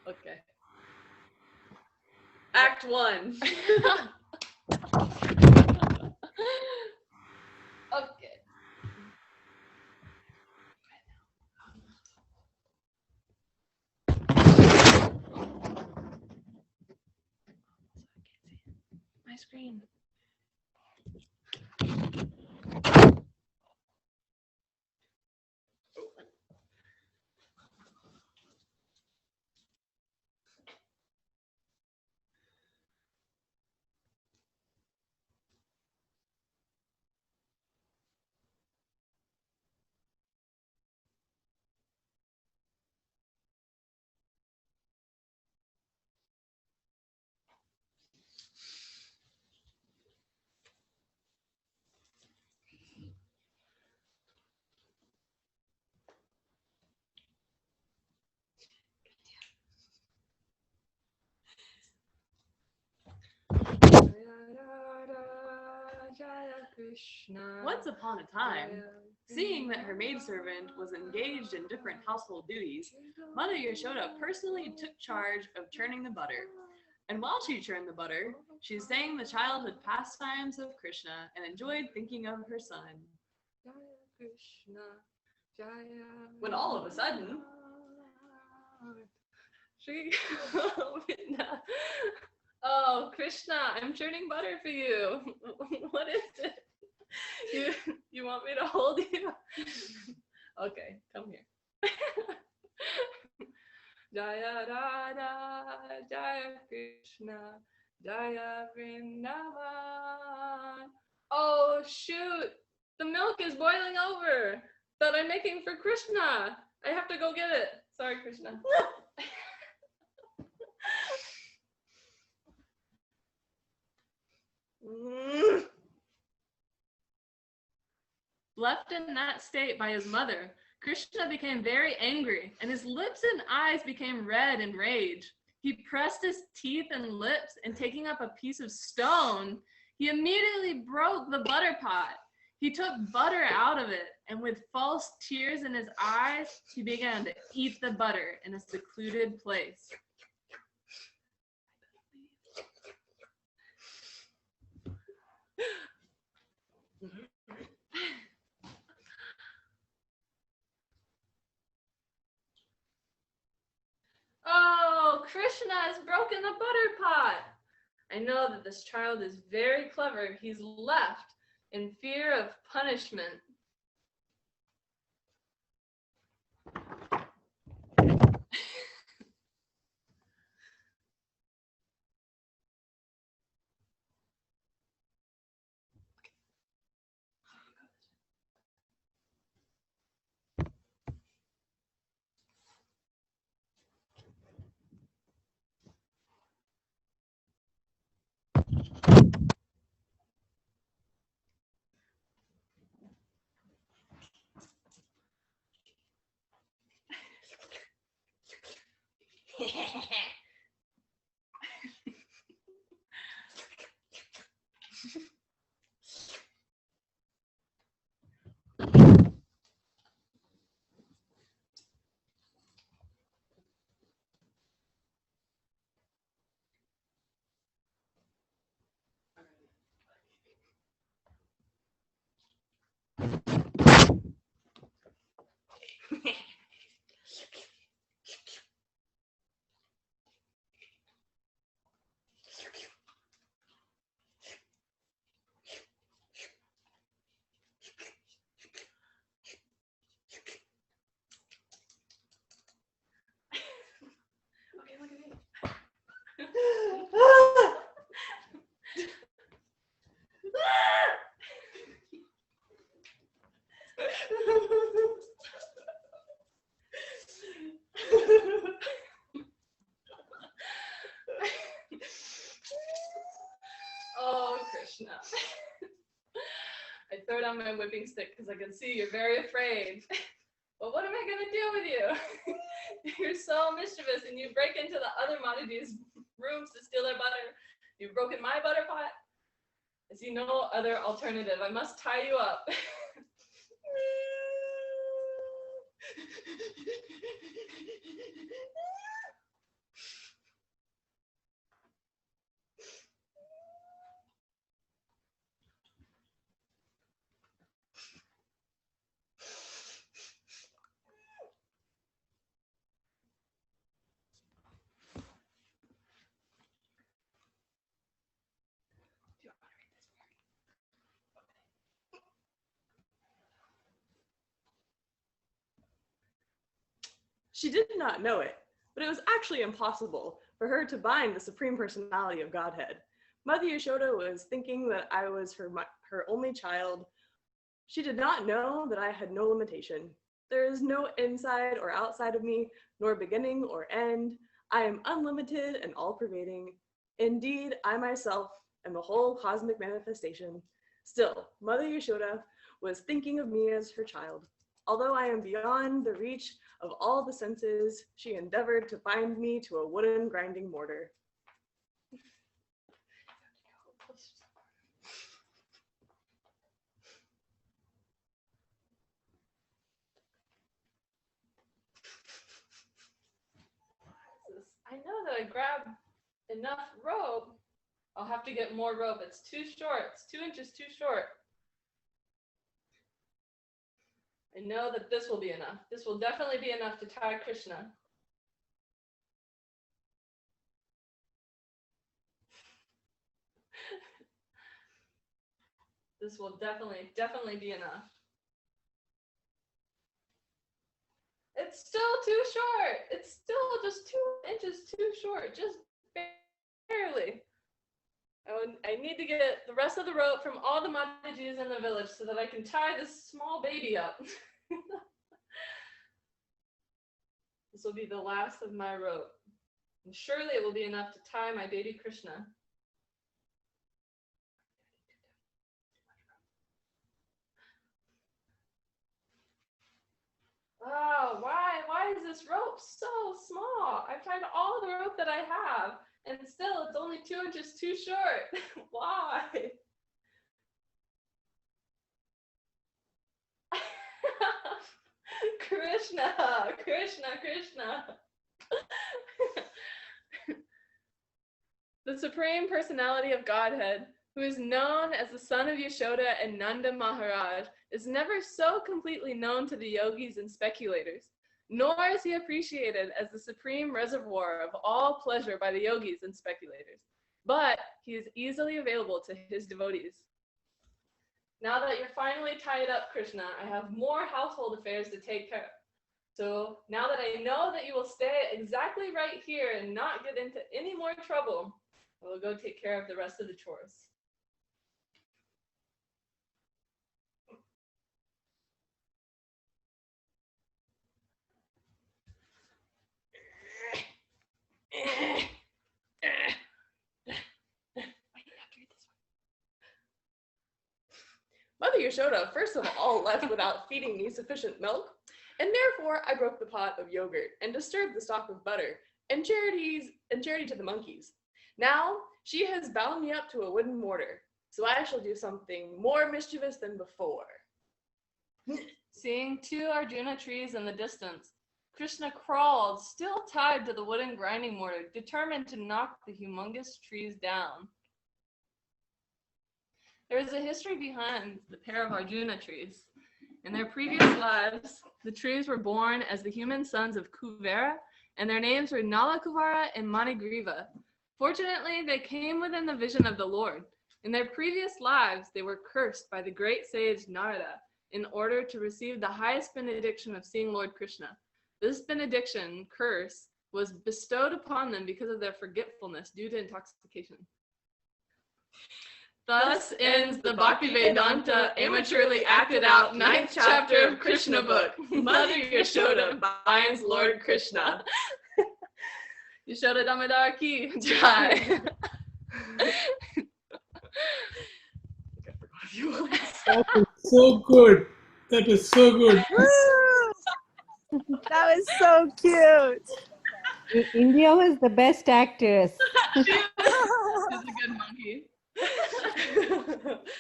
Okay. Act 1. Okay. My screen. Once upon a time, seeing that her maidservant was engaged in different household duties, Mother Yashoda personally took charge of churning the butter. And while she churned the butter, she sang the childhood pastimes of Krishna and enjoyed thinking of her son. When all of a sudden, oh, Krishna, I'm churning butter for you. What is it? You want me to hold you? Okay, come here. Jaya Radha, Jaya Krishna, Jaya Vrindavan. Oh shoot! The milk is boiling over that I'm making for Krishna. I have to go get it. Sorry, Krishna. left in that state by his mother, Krishna became very angry, and his lips and eyes became red in rage. He pressed his teeth and lips, and taking up a piece of stone, he immediately broke the butter pot. He took butter out of it, and with false tears in his eyes, he began to eat the butter in a secluded place. Oh, Krishna has broken the butter pot. I know that this child is very clever. He's left in fear of punishment. Okay, look at me. Oh, Krishna. I throw down my whipping stick because I can see you're very afraid. But what am I going to do with you? You're so mischievous and you break into the other Madhudi's rooms to steal their butter. You've broken my butter pot. I see no other alternative. I must tie you up. She did not know it, but it was actually impossible for her to bind the Supreme Personality of Godhead. Mother Yashoda was thinking that I was her only child. She did not know that I had no limitation. There is no inside or outside of me, nor beginning or end. I am unlimited and all-pervading. Indeed, I myself am the whole cosmic manifestation. Still, Mother Yashoda was thinking of me as her child. Although I am beyond the reach of all the senses, she endeavored to bind me to a wooden grinding mortar. I know that I grabbed enough rope. I'll have to get more rope. It's too short. It's 2 inches too short. I know that this will be enough. This will definitely be enough to tie Krishna. This will definitely be enough. It's still too short. It's still just 2 inches too short, just barely. I need to get the rest of the rope from all the Matajis in the village so that I can tie this small baby up. This will be the last of my rope. And surely it will be enough to tie my baby Krishna. Oh, why is this rope so small? I've tied all the rope that I have, and still it's only 2 inches too short. Why? Krishna. The Supreme Personality of Godhead, who is known as the son of Yashoda and Nanda Maharaj, is never so completely known to the yogis and speculators, nor is he appreciated as the supreme reservoir of all pleasure by the yogis and speculators, but he is easily available to his devotees. Now that you're finally tied up, Krishna, I have more household affairs to take care of. So now that I know that you will stay exactly right here and not get into any more trouble, I will go take care of the rest of the chores. Mother Yashoda, first of all, left without feeding me sufficient milk, and therefore I broke the pot of yogurt and disturbed the stock of butter, and charity to the monkeys. Now she has bound me up to a wooden mortar, so I shall do something more mischievous than before. Seeing 2 Arjuna trees in the distance, Krishna crawled, still tied to the wooden grinding mortar, determined to knock the humongous trees down. There is a history behind the pair of Arjuna trees. In their previous lives, the trees were born as the human sons of Kuvera, and their names were Nalakuvara and Manigriva. Fortunately, they came within the vision of the Lord. In their previous lives, they were cursed by the great sage Narada in order to receive the highest benediction of seeing Lord Krishna. This benediction, curse, was bestowed upon them because of their forgetfulness due to intoxication. Thus ends the Bhaktivedanta amateurly acted out 9th chapter of Krishna book. Mother Yashoda binds Lord Krishna. Yashoda Damodar ki jai. That is so good. That is so good. That was so cute. India was the best actress. She's a good monkey.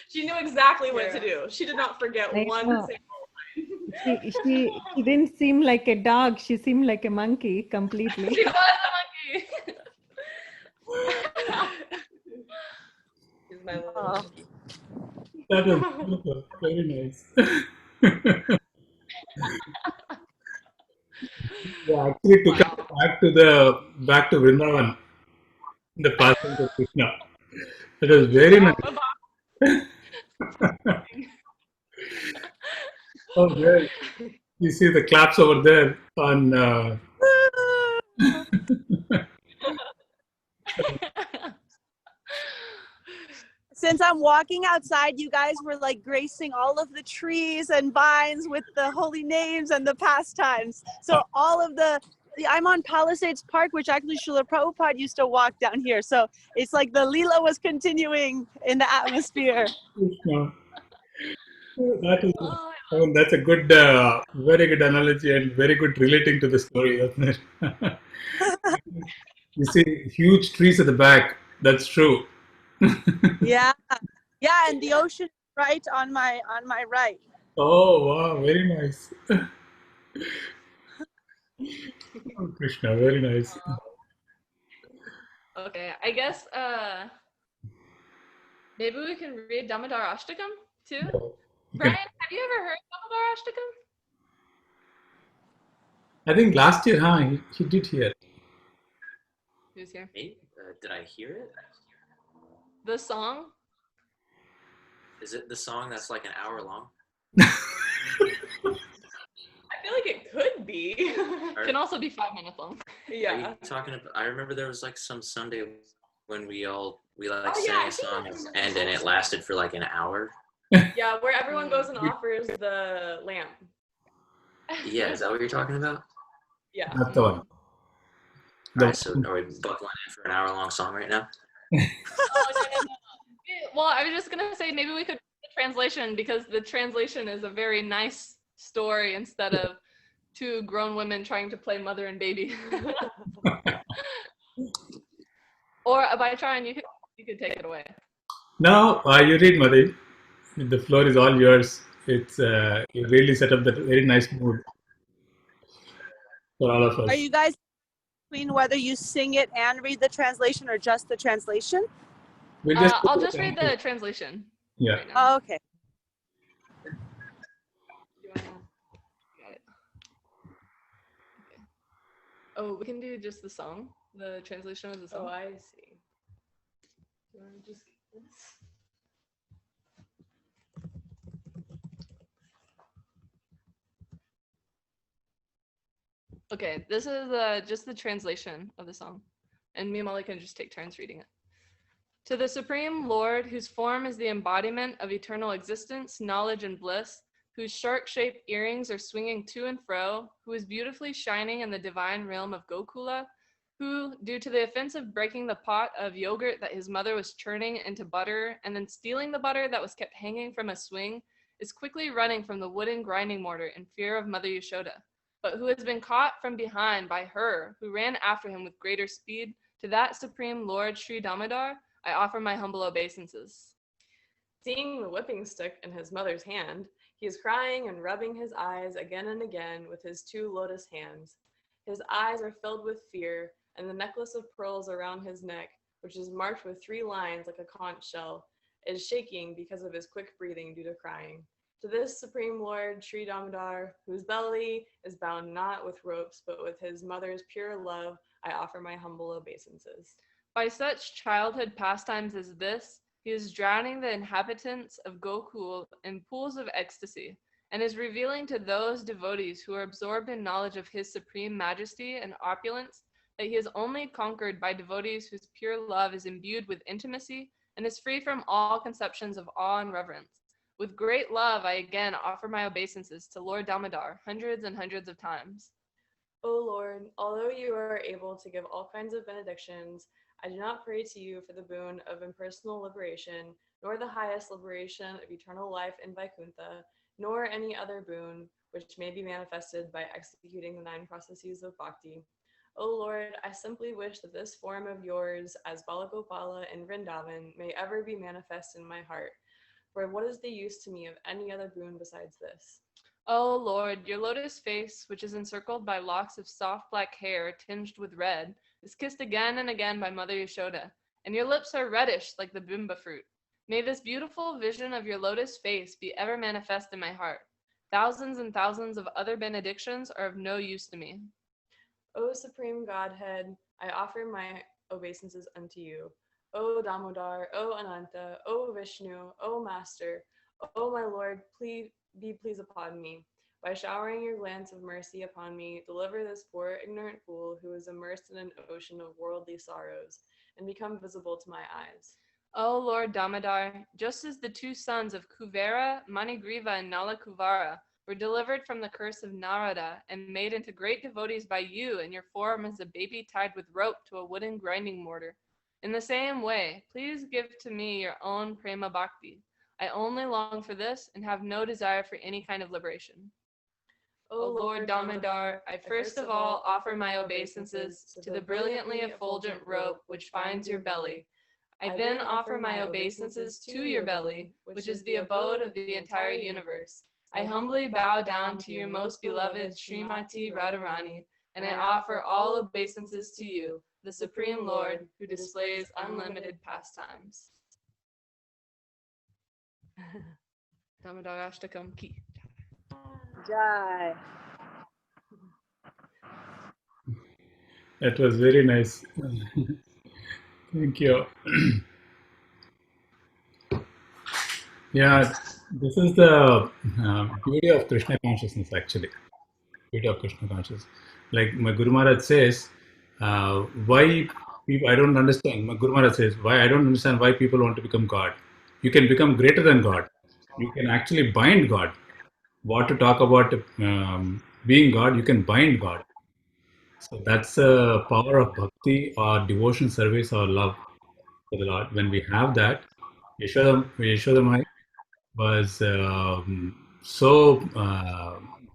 She knew exactly what to do. She did not forget I one know. single. She didn't seem like a dog. She seemed like a monkey completely. She was a monkey. She's my little Oh. monkey. That was beautiful. Very nice. Yeah, actually took us back to Vrindavan, the passing of Krishna. It was very nice. Oh, there. You see the claps over there on Since I'm walking outside, you guys were like gracing all of the trees and vines with the holy names and the pastimes. So I'm on Palisades Park, which actually Srila Prabhupada used to walk down here. So it's like the Leela was continuing in the atmosphere. Krishna. That is, Oh, I mean, that's a good, very good analogy and very good relating to the story, isn't it? You see huge trees at the back. That's true. Yeah. Yeah, and the ocean right on my right. Oh, wow, very nice. Oh, Krishna, very nice. okay. I guess maybe we can read Damodar Ashtakam too. You Brian, can, have you ever heard Damodar Ashtakam? I think last year, huh? He did hear. Who's here? Me? Did I hear it? The song? Is it the song that's like an hour long? I feel like it could be. Can also be 5 minutes long. Are Yeah. you talking about? I remember there was like some Sunday when we Oh, sang yeah, I a think song I at the remember end that. and it lasted for like an hour. Yeah, where everyone goes and offers the lamp. Yeah, is that what you're talking about? Yeah. That's the one. All The right, so are we buckling in for an hour long song right now? Oh, no. Well, I was just gonna say maybe we could read the translation because the translation is a very nice story instead of two grown women trying to play mother and baby. Or by trying, you could take it away. Now, you read, Madhi. The floor is all yours. It's you really set up that very nice mood for all of Are us. you guys between whether you sing it and read the translation or just the translation? We'll just I'll just read the translation yeah. right now. Oh, okay. You wanna- got it. Okay. Oh, we can do just the song, the translation of the Oh, song. I see. You wanna just get this? Okay, this is just the translation of the song, and me and Molly can just take turns reading it. To the Supreme Lord, whose form is the embodiment of eternal existence, knowledge, and bliss, whose shark-shaped earrings are swinging to and fro, who is beautifully shining in the divine realm of Gokula, who, due to the offense of breaking the pot of yogurt that his mother was churning into butter and then stealing the butter that was kept hanging from a swing, is quickly running from the wooden grinding mortar in fear of Mother Yashoda, but who has been caught from behind by her, who ran after him with greater speed. To that Supreme Lord Sri Damodar, I offer my humble obeisances. Seeing the whipping stick in his mother's hand, he is crying and rubbing his eyes again and again with his two lotus hands. His eyes are filled with fear, and the necklace of pearls around his neck, which is marked with 3 lines like a conch shell, is shaking because of his quick breathing due to crying. To this Supreme Lord Sri Damodar, whose belly is bound not with ropes but with his mother's pure love, I offer my humble obeisances. By such childhood pastimes as this, he is drowning the inhabitants of Gokul in pools of ecstasy, and is revealing to those devotees who are absorbed in knowledge of his supreme majesty and opulence that he is only conquered by devotees whose pure love is imbued with intimacy and is free from all conceptions of awe and reverence. With great love, I again offer my obeisances to Lord Damodar hundreds and hundreds of times. O Lord, although you are able to give all kinds of benedictions, I do not pray to you for the boon of impersonal liberation, nor the highest liberation of eternal life in Vaikuntha, nor any other boon which may be manifested by executing the 9 processes of bhakti. O Lord, I simply wish that this form of yours as Balagopala in Vrindavan may ever be manifest in my heart. For what is the use to me of any other boon besides this? O Lord, your lotus face, which is encircled by locks of soft black hair tinged with red, is kissed again and again by Mother Yashoda, and your lips are reddish like the bimba fruit. May this beautiful vision of your lotus face be ever manifest in my heart. Thousands and thousands of other benedictions are of no use to me. O Supreme Godhead, I offer my obeisances unto you. O Damodar, O Ananta, O Vishnu, O Master, O my Lord, please upon me. By showering your glance of mercy upon me, deliver this poor, ignorant fool who is immersed in an ocean of worldly sorrows, and become visible to my eyes. O Lord Damodar, just as the two sons of Kuvera, Manigriva, and Nalakuvara were delivered from the curse of Narada and made into great devotees by you in your form as a baby tied with rope to a wooden grinding mortar, in the same way, please give to me your own prema bhakti. I only long for this and have no desire for any kind of liberation. O Lord Damodar, I first of all offer my obeisances to the brilliantly effulgent rope which finds your belly. I then offer my obeisances to your belly, which is the abode of the entire universe. I humbly bow down to your most beloved Srimati Radharani, and I offer all obeisances to you, the Supreme Lord, who displays unlimited pastimes. Damodar Ashtakam Ki. Jai. That was very nice. Thank you. Yeah, this is the beauty of Krishna consciousness, actually. Beauty of Krishna consciousness. Like my Guru Maharaj says, why people, I don't understand. My Guru Maharaj says, why I don't understand why people want to become God. You can become greater than God. You can actually bind God. What to talk about being God, you can bind God. So that's the power of bhakti or devotion, service or love for the Lord. When we have that, Yashodamai was so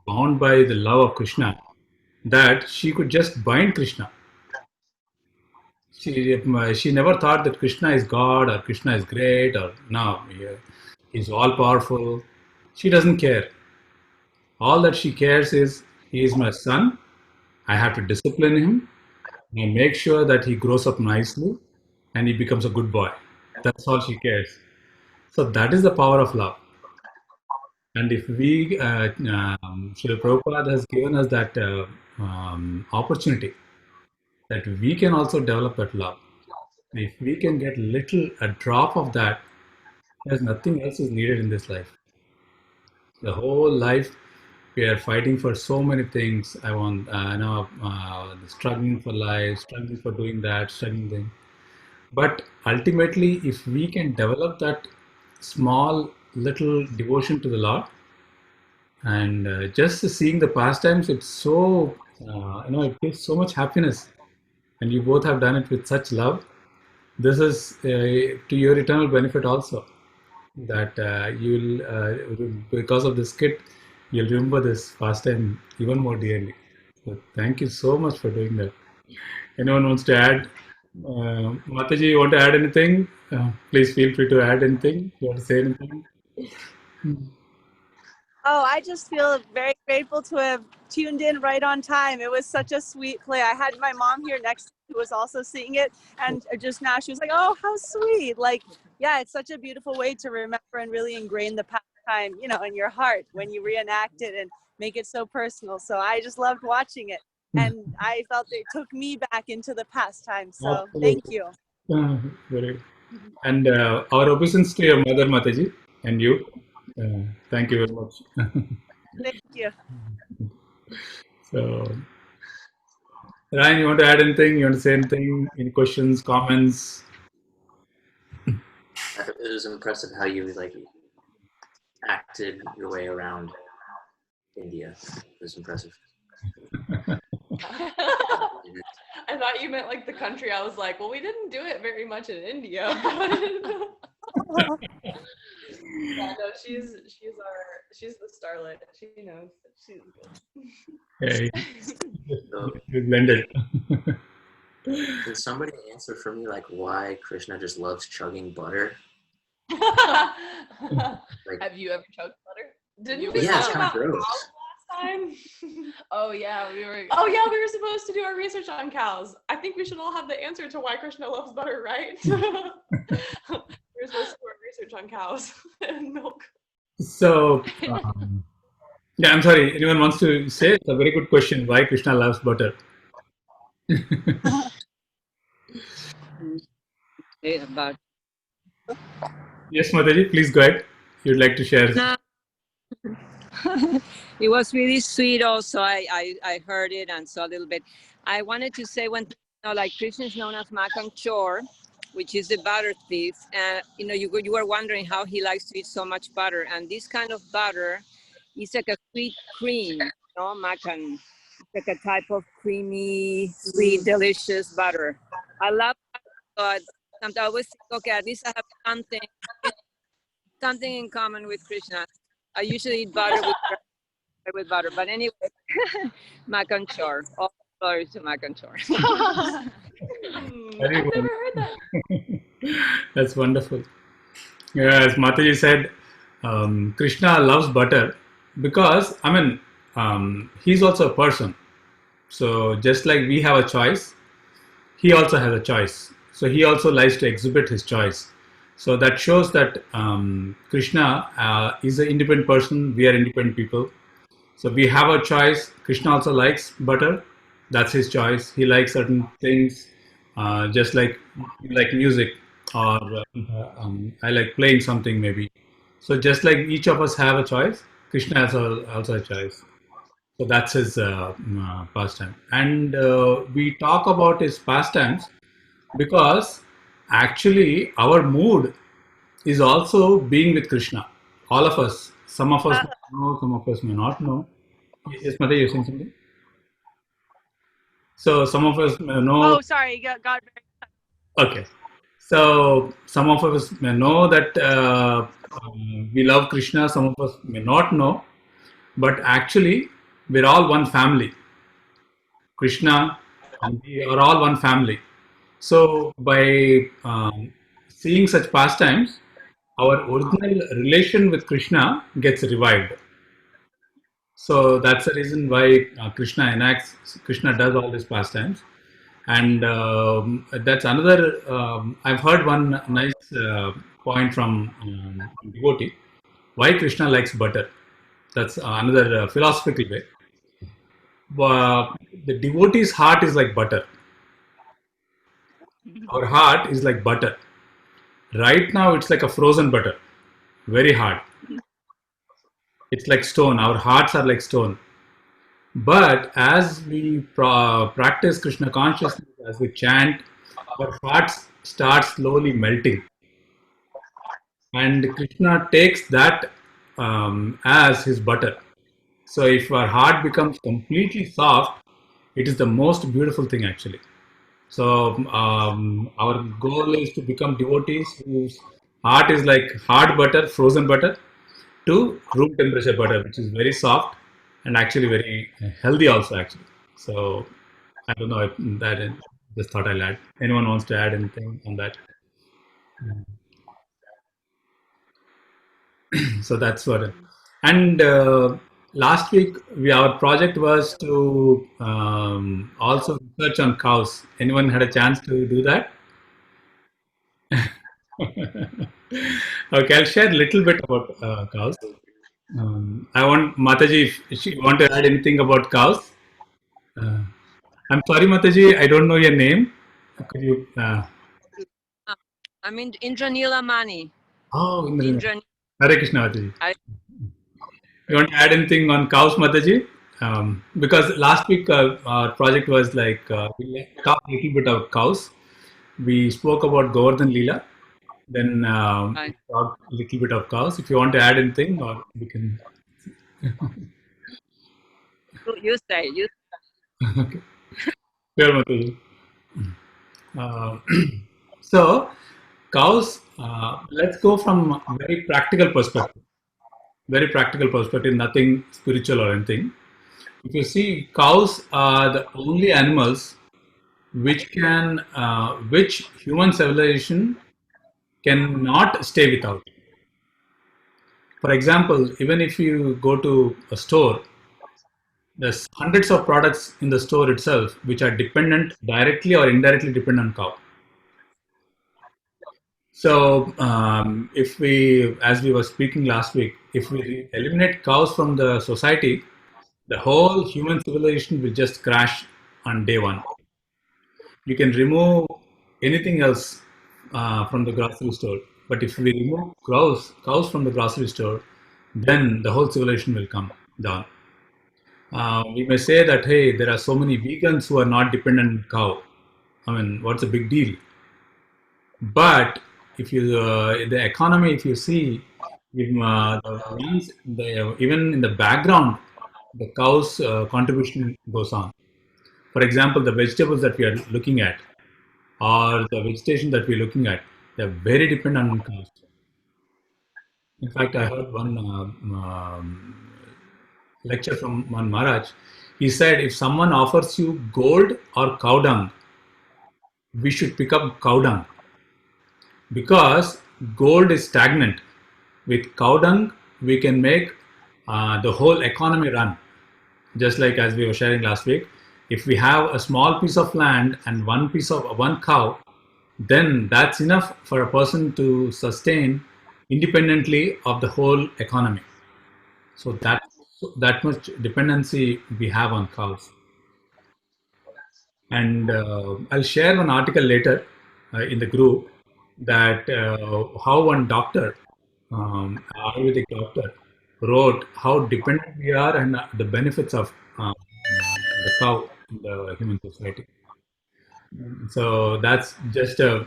bound by the love of Krishna that she could just bind Krishna. She never thought that Krishna is God or Krishna is great or no, he's all powerful. She doesn't care. All that she cares is he is my son. I have to discipline him and make sure that he grows up nicely and he becomes a good boy. That's all she cares. So that is the power of love. And if we, Srila Prabhupada has given us that opportunity that we can also develop that love. If we can get a drop of that, there's nothing else is needed in this life. The whole life, we are fighting for so many things. I want, struggling for life, struggling for doing that, struggling thing. But ultimately, if we can develop that small little devotion to the Lord, and just seeing the pastimes, it's so, it gives so much happiness. And you both have done it with such love. This is to your eternal benefit also. That because of this skit, you'll remember this pastime even more dearly. So thank you so much for doing that. Anyone wants to add? Mataji, you want to add anything? Please feel free to add anything. You want to say anything? Oh, I just feel very grateful to have tuned in right on time. It was such a sweet play. I had my mom here next who was also seeing it, and just now she was like, "Oh, how sweet!" Like, yeah, it's such a beautiful way to remember and really ingrain the pastime, in your heart when you reenact it and make it so personal. So I just loved watching it, and I felt it took me back into the pastime. So thank you. Very. And our obeisance to your mother, Mataji, and you. Thank you very much. Thank you. So, Ryan, you want to add anything? You want to say anything? Any questions, comments? It was impressive how you acted your way around India. It was impressive. I thought you meant like the country. I was like, well, we didn't do it very much in India. Yeah, no, she's the starlet. She knows. She's good. So, Blended. can somebody answer for me why Krishna just loves chugging butter? Have you ever chugged butter? Didn't we Yeah, it's talk kind of about gross. cows last time? Oh yeah, we were. Oh yeah, we were supposed to do our research on cows. I think we should all have the answer to why Krishna loves butter, right? We were supposed to do our research on cows and milk. So, yeah, I'm sorry. Anyone wants to say? It's a very good question. Why Krishna loves butter? About Yes, Mataji, please go ahead. You'd like to share. it was really sweet. Also, I heard it and saw a little bit. I wanted to say one thing. Like Krishna is known as Makan Chor, which is the butter thief, and you were wondering how he likes to eat so much butter, and this kind of butter is like a sweet cream, Makan, like a type of creamy, sweet, delicious butter. I love butter, but sometimes I always think, okay, at least I have something in common with Krishna. I usually eat butter with butter, but anyway, Makan Chor. All glory to Makan Chor. Very I've never wonderful. heard that. That's wonderful. Yeah, as Mataji said, Krishna loves butter because, he's also a person. So just like we have a choice, he also has a choice. So he also likes to exhibit his choice. So that shows that Krishna is an independent person. We are independent people. So we have a choice. Krishna also likes butter. That's his choice. He likes certain things, just like music, or I like playing something maybe. So just like each of us have a choice, Krishna has also a choice. So that's his pastime. And we talk about his pastimes because actually our mood is also being with Krishna. All of us. Some of us know, some of us may not know. Yes, Mother, you're saying something? So some of us may know. Oh, sorry. Got Okay. So some of us may know that we love Krishna. Some of us may not know. But actually, we're all one family. Krishna and we are all one family. So by seeing such pastimes, our original relation with Krishna gets revived. So that's the reason why Krishna does all these pastimes. And that's another, I've heard one nice point from devotee, why Krishna likes butter. That's another philosophical way. The devotee's heart is like butter. Our heart is like butter. Right now, it's like a frozen butter, very hard. It's like stone. Our hearts are like stone. But as we practice Krishna consciousness, as we chant, our hearts start slowly melting. And Krishna takes that as his butter. So if our heart becomes completely soft, it is the most beautiful thing actually. So our goal is to become devotees whose heart is like hard butter, frozen butter, to room temperature butter, which is very soft and actually very healthy also actually. So I don't know if that is, just thought I'll add. Anyone wants to add anything on that? So that's what. And last week, our project was to also research on cows. Anyone had a chance to do that? Okay, I'll share a little bit about cows. I want Mataji, if you want to add anything about cows. Uh, I'm sorry, Mataji, I don't know your name. Could you? I'm Indranila Mani. Oh, Indranila. Hare Krishna, Mataji. You want to add anything on cows, Mataji? Because last week our project was like we talked a little bit about cows. We spoke about Govardhan Leela. Then we talked a little bit of cows. If you want to add anything, or we can. You say. Okay. Sure, Mataji. Uh, so cows. Let's go from a very practical perspective. Very practical perspective. Nothing spiritual or anything. If you see, cows are the only animals which human civilization cannot stay without. For example, even if you go to a store, there's hundreds of products in the store itself which are dependent, directly or indirectly dependent on cow. So, if we, as we were speaking last week, if we eliminate cows from the society, the whole human civilization will just crash on day one. You can remove anything else from the grocery store, but if we remove cows from the grocery store, then the whole civilization will come down. We may say that, hey, there are so many vegans who are not dependent on cow. I mean, what's the big deal? But if you the economy, if you see, even in the background, the cow's contribution goes on. For example, the vegetables that we are looking at, or the vegetation that we're looking at, they're very dependent on cows. In fact, I heard one lecture from one Maharaj. He said, if someone offers you gold or cow dung, we should pick up cow dung because gold is stagnant. With cow dung, we can make the whole economy run. Just like as we were sharing last week, if we have a small piece of land and one cow, then that's enough for a person to sustain independently of the whole economy. So that much dependency we have on cows. And I'll share one article later in the group that how one doctor, Ayurvedic doctor, wrote how dependent we are and the benefits of the cow in the human society. So that's just a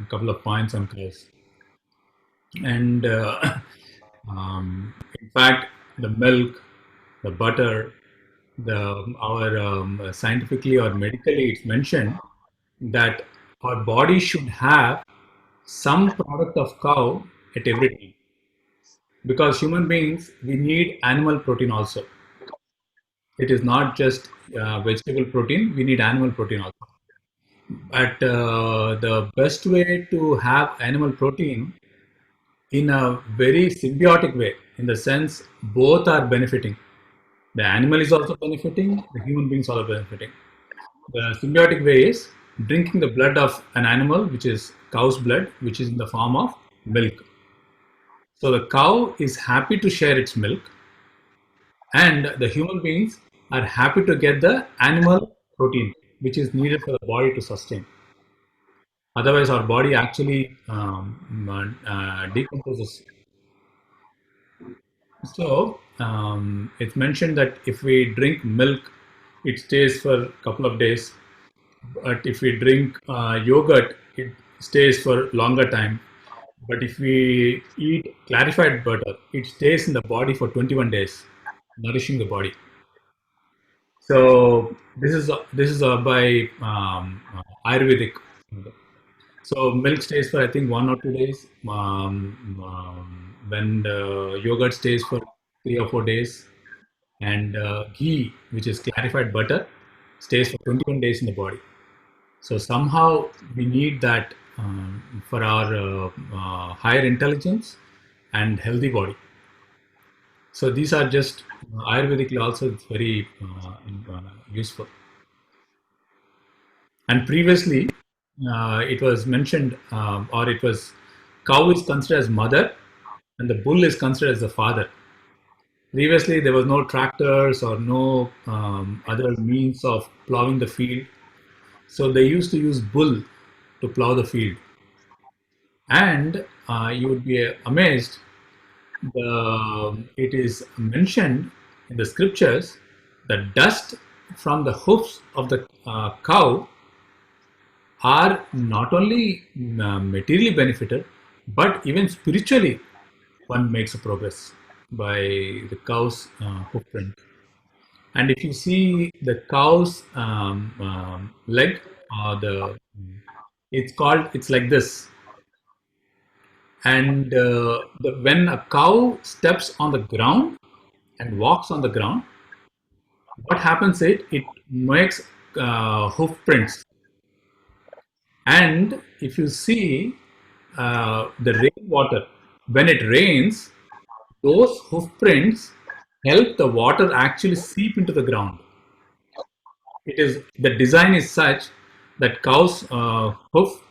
couple of points on cows. And in fact, the milk, the butter, our scientifically or medically, it's mentioned that our body should have some product of cow at every time because human beings we need animal protein also. It is not just vegetable protein; we need animal protein also. But the best way to have animal protein in a very symbiotic way, in the sense both are benefiting. The animal is also benefiting, the human beings are also benefiting. The symbiotic way is drinking the blood of an animal, which is cow's blood, which is in the form of milk. So the cow is happy to share its milk, and the human beings are happy to get the animal protein, which is needed for the body to sustain. Otherwise, our body actually decomposes. So it's mentioned that if we drink milk, it stays for a couple of days. But if we drink yogurt, it stays for longer time. But if we eat clarified butter, it stays in the body for 21 days, nourishing the body. So this is by Ayurvedic. So milk stays for I think 1 or 2 days. When the yogurt stays for 3 or 4 days, and ghee, which is clarified butter, stays for 21 days in the body. So somehow we need that for our higher intelligence and healthy body. So these are just Ayurvedically also it's very useful. And previously it was mentioned or it was cow is considered as mother and the bull is considered as the father. Previously there was no tractors or no other means of plowing the field. So they used to use bull to plow the field. And you would be amazed, it is mentioned in the scriptures that dust from the hoofs of the cow are not only materially benefited, but even spiritually one makes a progress by the cow's hoof print. And if you see the cow's leg, it's like this. And when a cow steps on the ground and walks on the ground, what happens is it makes hoof prints. And if you see the rainwater, when it rains, those hoof prints help the water actually seep into the ground. The design is such that cows' hoof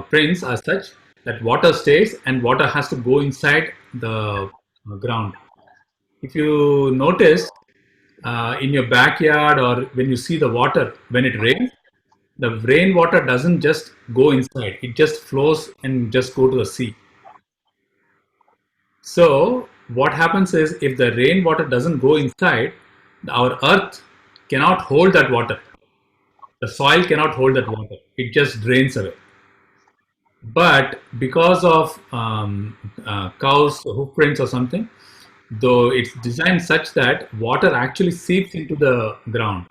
prints are such that water stays and water has to go inside the ground. If you notice in your backyard or when you see the water when it rains, the rainwater doesn't just go inside; it just flows and just go to the sea. So what happens is if the rainwater doesn't go inside, our earth cannot hold that water. The soil cannot hold that water. It just drains away. But because of cows' hoof prints or something, though it's designed such that water actually seeps into the ground,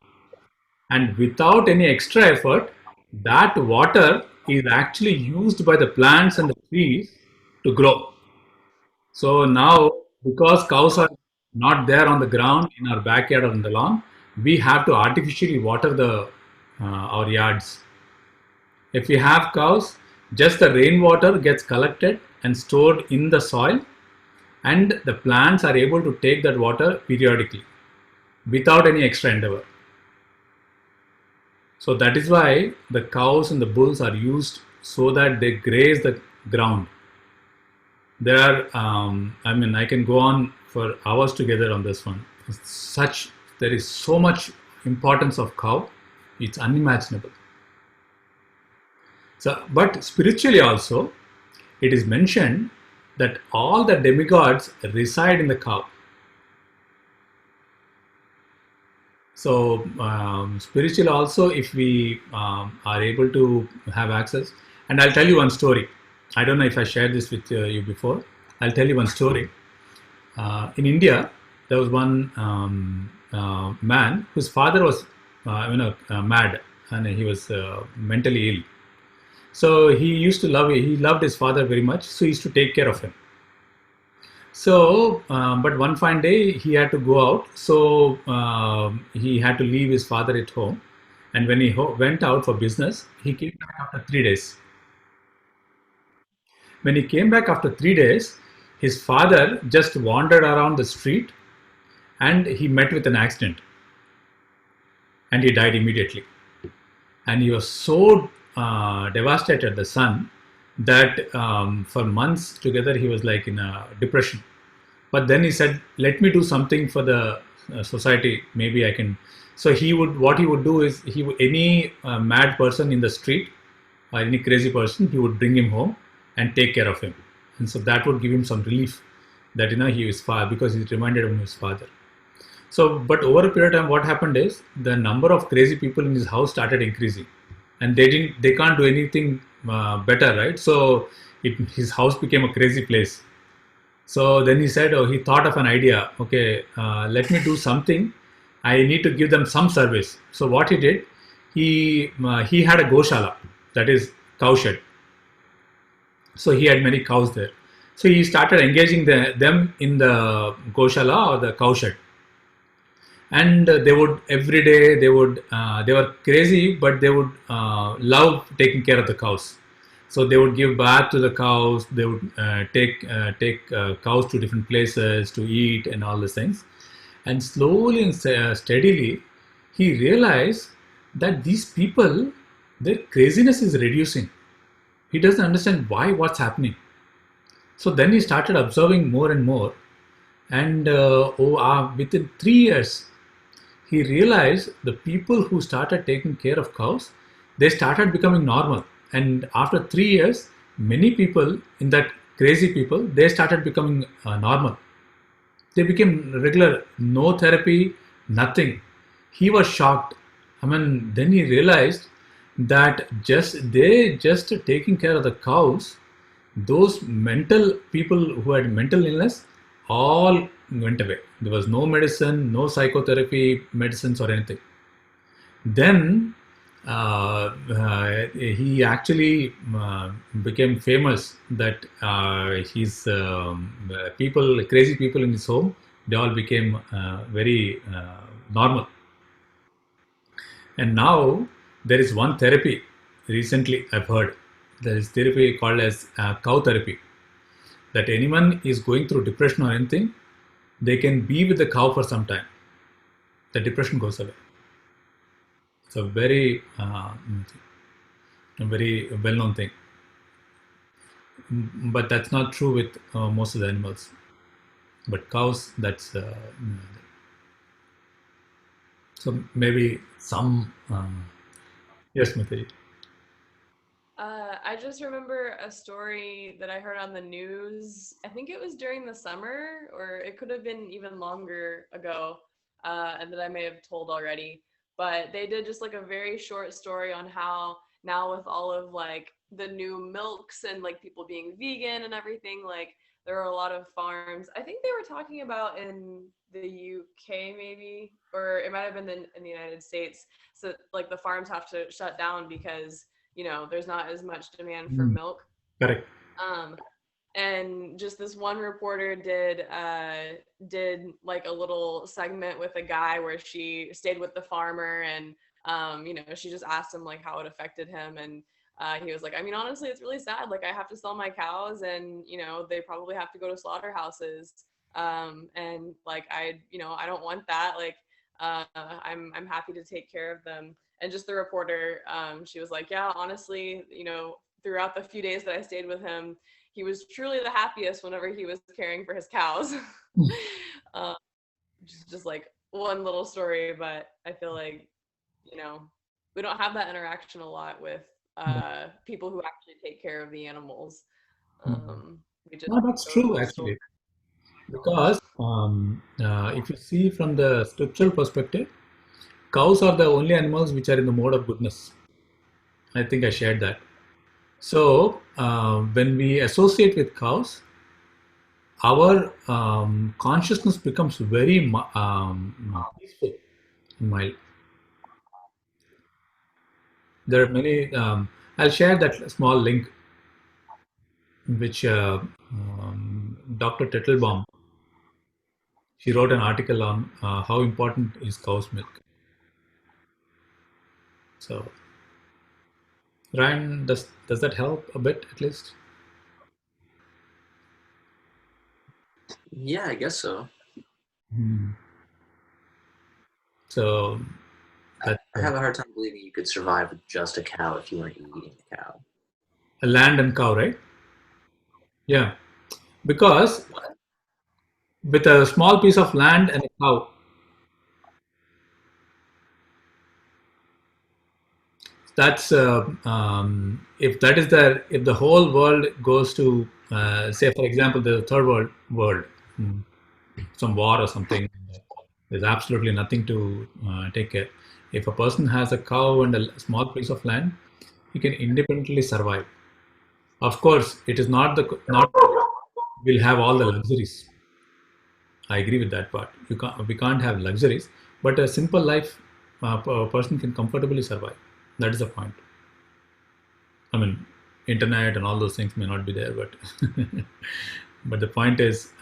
and without any extra effort, that water is actually used by the plants and the trees to grow. So now, because cows are not there on the ground in our backyard or in the lawn, we have to artificially water the our yards. If we have cows, just the rainwater gets collected and stored in the soil, and the plants are able to take that water periodically without any extra endeavor. So that is why the cows and the bulls are used so that they graze the ground. There are, I mean, I can go on for hours together on this one. There is so much importance of cow, it's unimaginable. So, but spiritually also, it is mentioned that all the demigods reside in the cow. So, spiritually also, if we are able to have access, and I'll tell you one story. I don't know if I shared this with you before. I'll tell you one story. In India, there was one man whose father was, mad, and he was mentally ill. So he loved his father very much. So he used to take care of him. So, but one fine day he had to go out. So he had to leave his father at home. And when he went out for business, he came back after 3 days. When he came back after 3 days, his father just wandered around the street and he met with an accident. And he died immediately. And he was so devastated, the son, that for months together he was like in a depression. But then he said, let me do something for the society, maybe I can. So what he would do is, any mad person in the street or any crazy person, he would bring him home and take care of him. And so that would give him some relief that he is far, because he reminded him of his father. So, but over a period of time, what happened is the number of crazy people in his house started increasing, and they can't do anything better, right? So his house became a crazy place. So then he said, he thought of an idea. Okay, let me do something. I need to give them some service. So what he did, he had a goshala, that is cow shed. So he had many cows there. So he started engaging them in the goshala or the cow shed. And they would every day they were crazy, but they would love taking care of the cows. So they would give bath to the cows. They would take cows to different places to eat and all these things. And slowly and steadily, he realized that these people, their craziness is reducing. He doesn't understand what's happening. So then he started observing more and more. And within 3 years, he realized the people who started taking care of cows, they started becoming normal. And after 3 years, many people in that crazy people, they started becoming normal. They became regular, no therapy, nothing. He was shocked. I mean, then he realized that just taking care of the cows, those mental people who had mental illness, all went away. There was no medicine, no psychotherapy medicines or anything. Then he actually became famous that his crazy people in his home, they all became very normal. And now there is one therapy recently I've heard. There is therapy called as cow therapy. That anyone is going through depression or anything, they can be with the cow for some time. The depression goes away. It's a very well-known thing. But that's not true with most of the animals. But cows, that's so maybe some. Yes, Mataji. I just remember a story that I heard on the news. I think it was during the summer, or it could have been even longer ago, and that I may have told already. But they did just like a very short story on how now with all of like the new milks and like people being vegan and everything, like there are a lot of farms. I think they were talking about in the UK maybe, or it might have been in the United States. So like the farms have to shut down because there's not as much demand for milk. Correct. And just this one reporter did like a little segment with a guy where she stayed with the farmer and she just asked him like how it affected him, and he was like, I mean, honestly, it's really sad. Like I have to sell my cows, and they probably have to go to slaughterhouses, and like I don't want that. Like I'm happy to take care of them. And just the reporter, she was like, yeah, honestly, throughout the few days that I stayed with him, he was truly the happiest whenever he was caring for his cows. Just like one little story, but I feel like, we don't have that interaction a lot with people who actually take care of the animals. No, that's true actually. Because if you see from the scriptural perspective, cows are the only animals which are in the mode of goodness. I think I shared that. So when we associate with cows, our consciousness becomes very peaceful and mild. There are many. I'll share that small link, which Dr. Tettelbaum, she wrote an article on how important is cow's milk. So, Ryan, does that help a bit at least? Yeah, I guess so. So, I have a hard time believing you could survive with just a cow if you weren't eating the cow. a land and cow, right? Yeah, because with a small piece of land and a cow, that's if that is the if the whole world goes to say for example the third world, mm, some war or something, there's absolutely nothing to take care. If a person has a cow and a small piece of land, he can independently survive. Of course, it is not will have all the luxuries. I agree with that part. We can't have luxuries, but a simple life, a person can comfortably survive. That is the point. I mean, internet and all those things may not be there, but but the point is,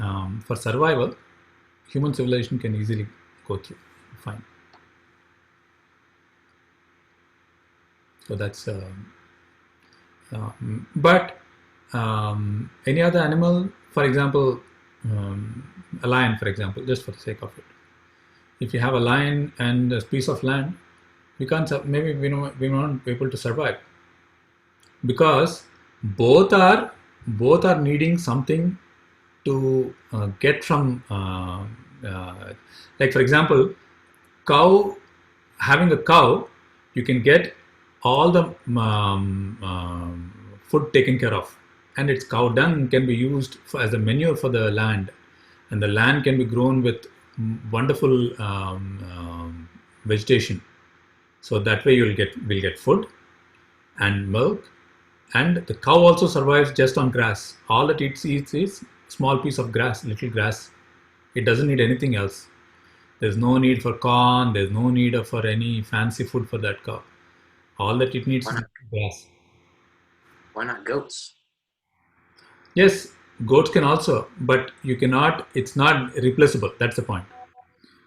for survival, human civilization can easily go through. Fine. So that's. But any other animal, for example, a lion, for example, just for the sake of it, if you have a lion and a piece of land, we can't. Maybe we won't be able to survive because both are needing something to get from. Like for example, cow having a cow, you can get all the food taken care of, and its cow dung can be used as a manure for the land, and the land can be grown with wonderful vegetation. So that way we'll get food and milk, and the cow also survives just on grass. All that it eats is small piece of grass, little grass. It doesn't need anything else. There's no need for corn. There's no need for any fancy food for that cow. All that it needs is grass. Why not goats? Yes, goats can also, but you cannot. It's not replaceable. That's the point.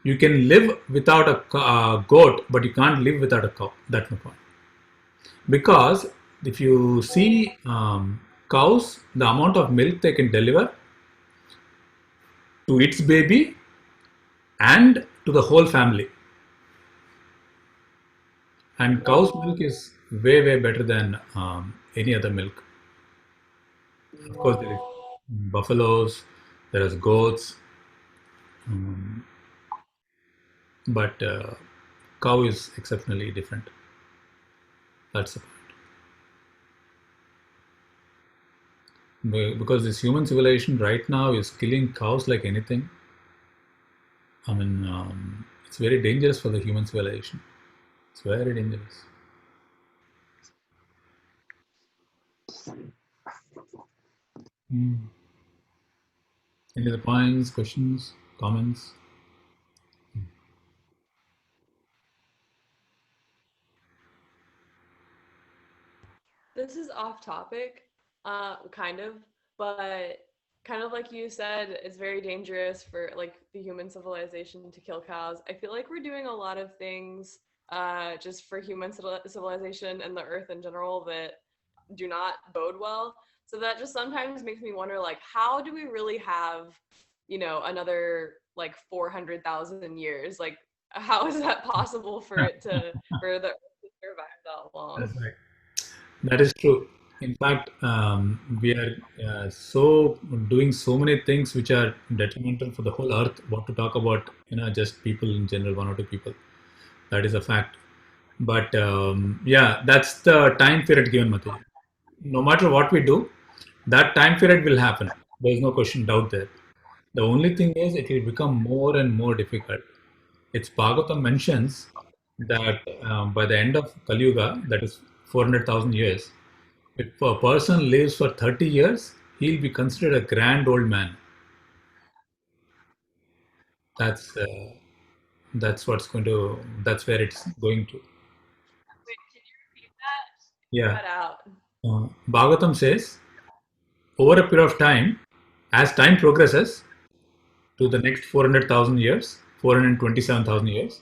You can live without a goat, but you can't live without a cow. That's the point. Because if you see cows, the amount of milk they can deliver to its baby and to the whole family. And cow's milk is way better than any other milk. Of course, there is buffaloes, there is goats, um, but cow is exceptionally different. That's the point. because this human civilization right now is killing cows like anything. I mean, it's very dangerous for the human civilization. It's very dangerous. Mm. Any other points, questions, comments? This is off topic, kind of, but kind of like you said, it's very dangerous for like the human civilization to kill cows. I feel like we're doing a lot of things just for human civilization and the earth in general that do not bode well. So that just sometimes makes me wonder, like, how do we really have, another like 400,000 years? Like, how is that possible for the earth to survive that long? That's right. That is true. In fact, we are doing so many things which are detrimental for the whole earth. What to talk about, just people in general, one or two people. That is a fact. But yeah, that's the time period given, Matu. No matter what we do, that time period will happen. There is no question, doubt there. The only thing is, it will become more and more difficult. It's Bhagavatam mentions that by the end of Kali Yuga, that is 400,000 years, if a person lives for 30 years, he'll be considered a grand old man. That's uh, that's what's going to. That's where it's going to. Wait, can you repeat that? Yeah. Cut out. Bhagavatam says, over a period of time, as time progresses to the next 400,000 years, 427,000 years,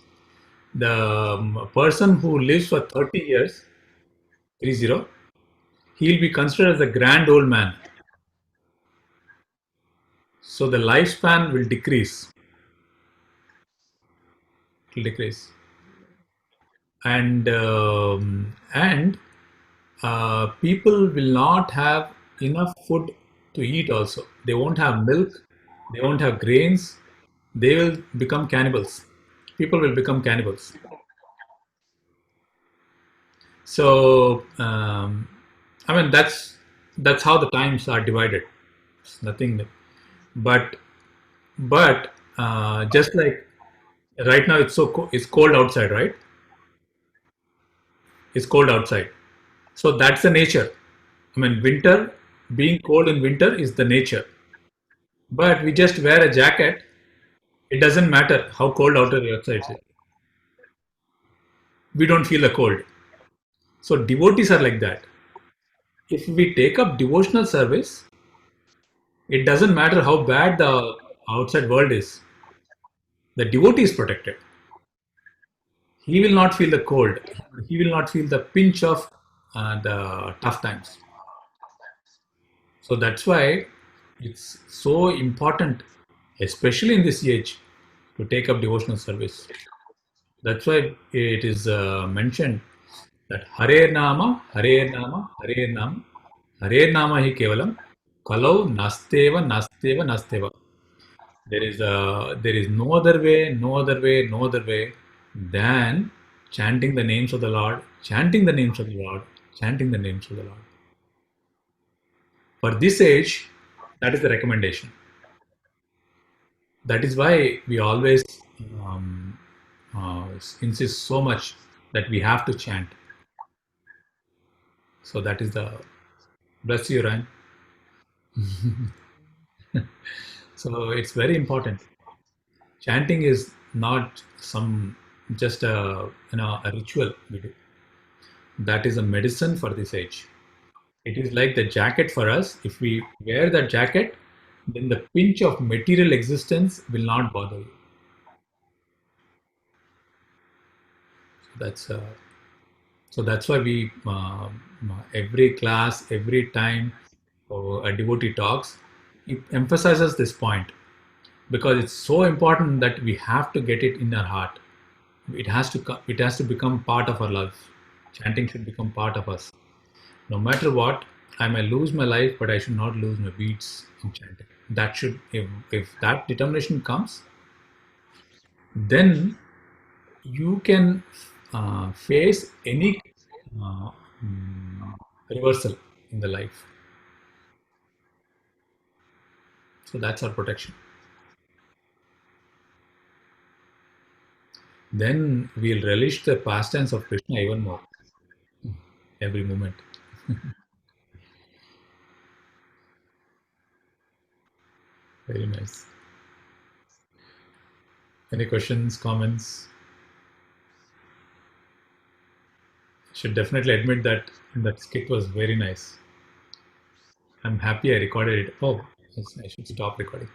the person who lives for 30 years, 30, he'll be considered as a grand old man. So the lifespan will decrease. It will decrease. And people will not have enough food to eat also. They won't have milk, they won't have grains, they will become cannibals. People will become cannibals. So I mean, that's how the times are divided. It's nothing, but just like right now, it's cold outside, right? It's cold outside. So that's the nature. I mean, winter, being cold in winter is the nature. But we just wear a jacket. It doesn't matter how cold outside is. We don't feel the cold. So devotees are like that. If we take up devotional service, it doesn't matter how bad the outside world is. The devotee is protected. He will not feel the cold. He will not feel the pinch of the tough times. So that's why it's so important, especially in this age, to take up devotional service. That's why it is mentioned that Hare Nama, Hare Nama, Hare Nama, Hare Nama hi kevalam, kalau nasteva, nasteva, nasteva. There is no other way, no other way, no other way than chanting the names of the Lord, chanting the names of the Lord, chanting the names of the Lord. For this age, that is the recommendation. That is why we always um, insist so much that we have to chant. So that is the bless you, Ryan. So it's very important. Chanting is not some just a ritual we do. That is a medicine for this age. It is like the jacket for us. If we wear that jacket, then the pinch of material existence will not bother you. That's so that's why we every class, every time a devotee talks, it emphasizes this point because it's so important that we have to get it in our heart. It has to become part of our life. Chanting should become part of us. No matter what, I may lose my life, but I should not lose my beats in chanting. That should, if that determination comes, then you can face any uh, mm, reversal in the life. So that's our protection. Then we'll relish the pastimes of Krishna even more. Every moment. Very nice. Any questions, comments? Should definitely admit that that skit was very nice. I'm happy I recorded it. Oh, yes, I should stop recording.